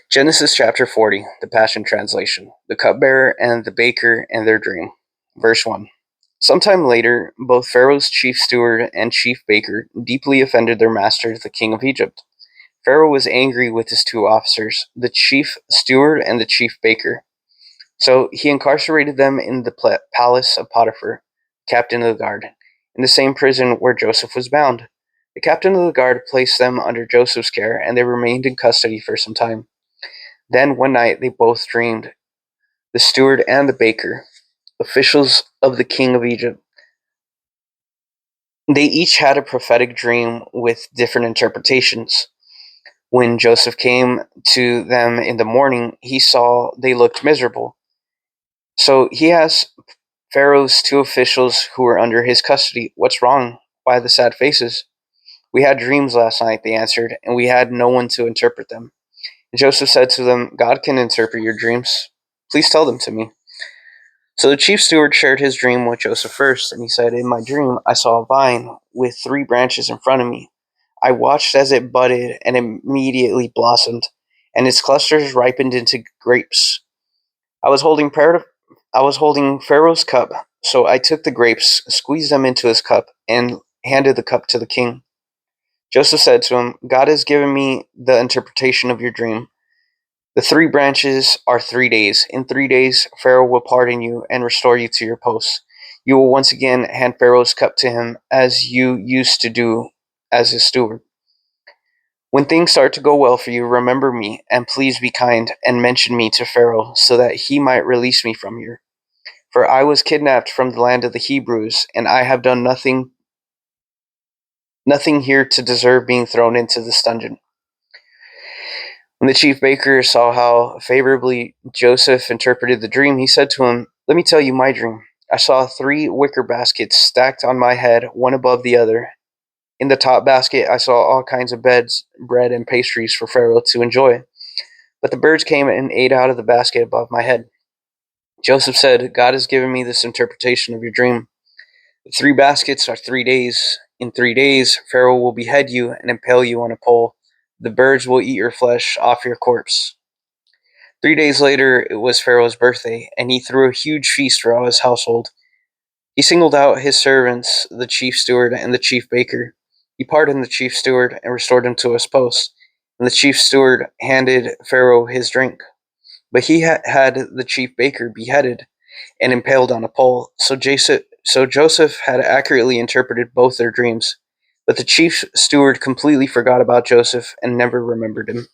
Genesis chapter 40, the Passion Translation, the cupbearer and the baker and their dream. Verse 1. Sometime later, both Pharaoh's chief steward and chief baker deeply offended their master, the king of Egypt. Pharaoh was angry with his two officers, the chief steward and the chief baker. So he incarcerated them in the palace of Potiphar, captain of the guard, in the same prison where Joseph was bound. The captain of the guard placed them under Joseph's care, and they remained in custody for some time. Then one night they both dreamed, the steward and the baker, officials of the king of Egypt. They each had a prophetic dream with different interpretations. When Joseph came to them in the morning, he saw they looked miserable. So he asked Pharaoh's two officials who were under his custody, "What's wrong? Why the sad faces?" "We had dreams last night," they answered, "and we had no one to interpret them." And Joseph said to them, "God can interpret your dreams. Please tell them to me." So the chief steward shared his dream with Joseph first, and he said, "In my dream, I saw a vine with 3 branches in front of me. I watched as it budded and immediately blossomed, and its clusters ripened into grapes. I was holding Pharaoh's cup, so I took the grapes, squeezed them into his cup, and handed the cup to the king." Joseph said to him, "God has given me the interpretation of your dream. The 3 branches are 3 days. In 3 days, Pharaoh will pardon you and restore you to your post. You will once again hand Pharaoh's cup to him as you used to do as his steward. When things start to go well for you, remember me, and please be kind and mention me to Pharaoh so that he might release me from here. For I was kidnapped from the land of the Hebrews, and I have done nothing here to deserve being thrown into this dungeon." When the chief baker saw how favorably Joseph interpreted the dream, he said to him, "Let me tell you my dream. I saw 3 wicker baskets stacked on my head, one above the other. In the top basket, I saw all kinds of bread, and pastries for Pharaoh to enjoy. But the birds came and ate out of the basket above my head." Joseph said, "God has given me this interpretation of your dream. The 3 baskets are 3 days. In 3 days, Pharaoh will behead you and impale you on a pole. The birds will eat your flesh off your corpse." 3 days later, it was Pharaoh's birthday, and he threw a huge feast for all his household. He singled out his servants, the chief steward and the chief baker. He pardoned the chief steward and restored him to his post, and the chief steward handed Pharaoh his drink. But he had the chief baker beheaded and impaled on a pole. So Joseph had accurately interpreted both their dreams. But the chief steward completely forgot about Joseph and never remembered him.